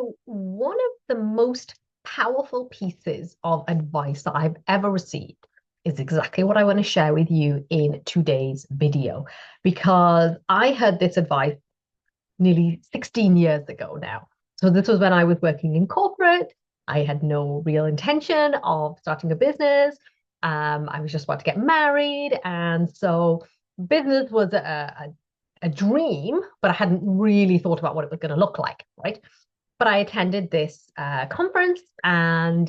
So, one of the most powerful pieces of advice that I've ever received is exactly what I want to share with you in today's video, because I heard this advice nearly 16 years ago now. So, this was when I was working in corporate. I had no real intention of starting a business. I was just about to get married. And so, business was a dream, but I hadn't really thought about what it was going to look like, right? But I attended this conference, and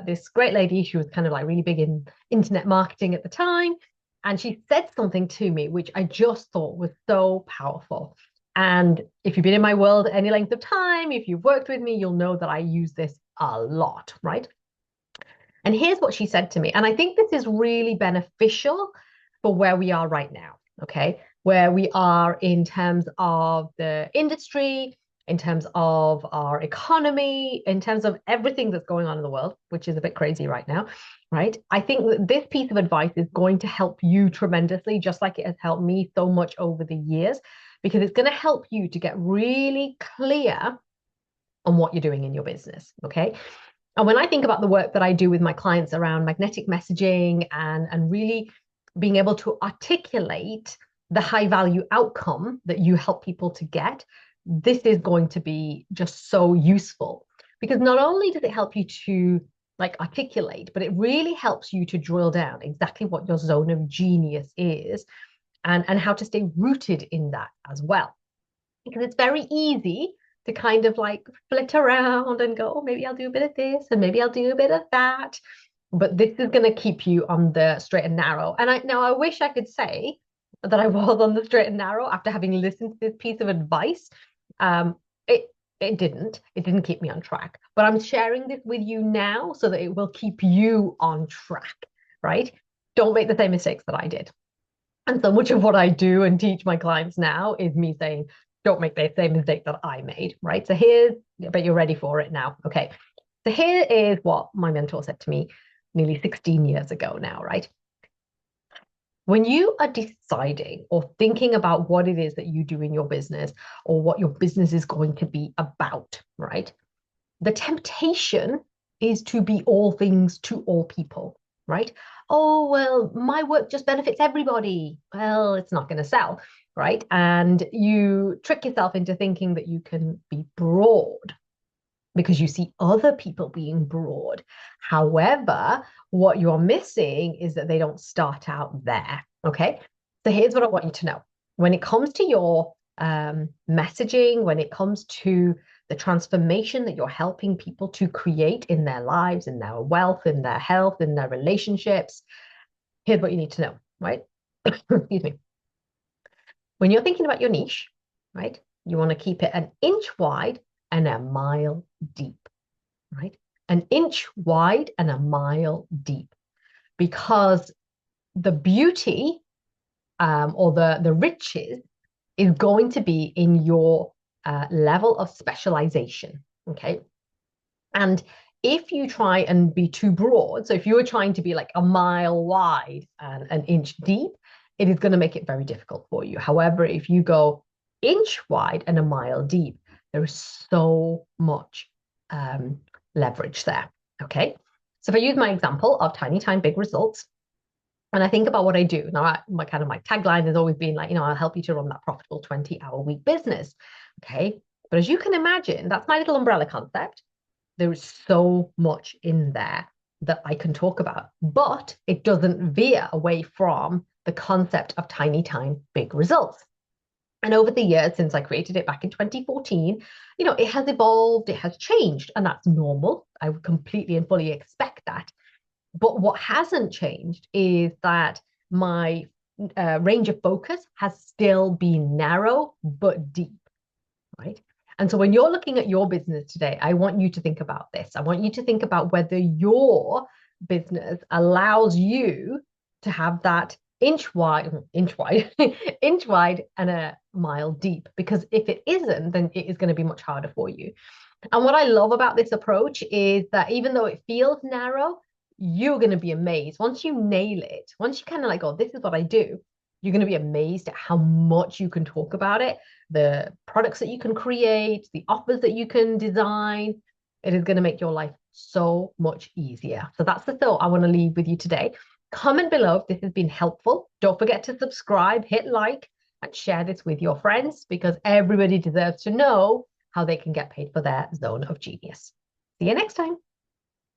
this great lady, she was kind of like really big in internet marketing at the time. And she said something to me, which I just thought was so powerful. And if you've been in my world any length of time, if you've worked with me, you'll know that I use this a lot, right? And here's what she said to me. And I think this is really beneficial for where we are right now, okay? Where we are in terms of the industry, in terms of our economy, in terms of everything that's going on in the world, which is a bit crazy right now, right? I think that this piece of advice is going to help you tremendously, just like it has helped me so much over the years, because it's going to help you to get really clear on what you're doing in your business, okay? And when I think about the work that I do with my clients around magnetic messaging and really being able to articulate the high value outcome that you help people to get, this is going to be just so useful, because not only does it help you to like articulate, but it really helps you to drill down exactly what your zone of genius is, and how to stay rooted in that as well. Because it's very easy to kind of like flit around and go, oh, maybe I'll do a bit of this and maybe I'll do a bit of that. But this is going to keep you on the straight and narrow. And I wish I could say that I was on the straight and narrow after having listened to this piece of advice. Um, it it didn't keep me on track. But I'm sharing this with you now so that it will keep you on track, right? Don't make the same mistakes that I did. And so much of what I do and teach my clients now is me saying, don't make the same mistake that I made, right? So here's, I bet you're ready for it now. Okay. So here is what my mentor said to me nearly 16 years ago now, right? When you are deciding or thinking about what it is that you do in your business or what your business is going to be about, right? The temptation is to be all things to all people, right? Oh, well, my work just benefits everybody. Well, it's not going to sell, right? And you trick yourself into thinking that you can be broad because you see other people being broad. However, what you're missing is that they don't start out there, okay? So here's what I want you to know. When it comes to your messaging, when it comes to the transformation that you're helping people to create in their lives, in their wealth, in their health, in their relationships, here's what you need to know, right? Excuse me. When you're thinking about your niche, right, you want to keep it an inch wide and a mile deep, right? An inch wide and a mile deep, because the beauty or the riches is going to be in your level of specialization. Okay. And if you try and be too broad, so if you were trying to be like a mile wide and an inch deep, it is going to make it very difficult for you. However, if you go inch wide and a mile deep, there is so much leverage there. Okay. So if I use my example of tiny time, big results, and I think about what I do now, my kind of my tagline has always been like, I'll help you to run that profitable 20-hour week business. Okay. But as you can imagine, that's my little umbrella concept. There is so much in there that I can talk about, but it doesn't veer away from the concept of tiny time, big results. And over the years, since I created it back in 2014, it has evolved, it has changed, and that's normal. I would completely and fully expect that. But what hasn't changed is that my range of focus has still been narrow but deep, right? And so when you're looking at your business today, I want you to think about this. I want you to think about whether your business allows you to have that inch wide, inch wide and a mile deep. Because if it isn't, then it is going to be much harder for you. And what I love about this approach is that even though it feels narrow, you're going to be amazed once you nail it. Once you kind of like, oh, this is what I do, You're going to be amazed at how much you can talk about it, the products that you can create, the offers that you can design. It is going to make your life so much easier. So that's the thought I want to leave with you today. Comment below if this has been helpful. Don't forget to subscribe, hit like, and share this with your friends because everybody deserves to know how they can get paid for their zone of genius. See you next time.